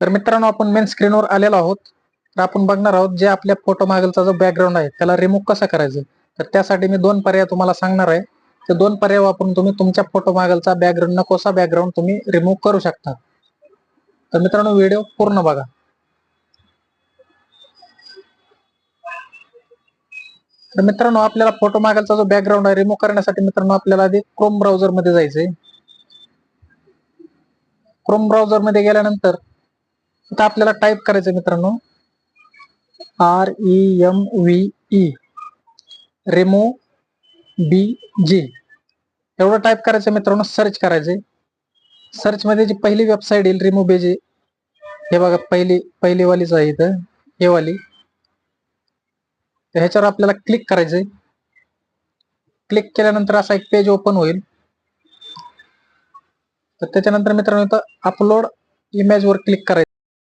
तर मित्रांनो, आपण मेन स्क्रीनवर आलेलो आहोत. तर आपण बघणार आहोत जे आपल्या फोटो मागलचा जो बॅकग्राऊंड आहे त्याला रिमूव्ह कसं करायचं. तर त्यासाठी मी 2 पर्याय तुम्हाला सांगणार आहे. ते 2 पर्याय वापरून तुम्ही तुमच्या फोटो मागलचा बॅकग्राऊंड नकोसा बॅकग्राऊंड तुम्ही रिमूव्ह करू शकता. तर मित्रांनो, व्हिडिओ पूर्ण बघा. तर मित्रांनो, आपल्याला फोटो मागलचा जो बॅकग्राऊंड आहे रिमूव्ह करण्यासाठी मित्रांनो आपल्याला आधी क्रोम ब्राउझर मध्ये जायचंय. क्रोम ब्राउझर मध्ये गेल्यानंतर इथं आपल्याला टाईप करायचं मित्रांनो REMOVE रिमूव्ह BG एवढं टाईप करायचं मित्रांनो. सर्च करायचंय. सर्च मध्ये जी पहिली वेबसाईट येईल रिमूव्ह BG, हे बघा पहिली वालीच आहे इथं, हे वाली. तर ह्याच्यावर आपल्याला क्लिक करायचंय. क्लिक केल्यानंतर असा एक पेज ओपन होईल. तर त्याच्यानंतर मित्रांनो इथं अपलोड इमेज वर क्लिक करायचं.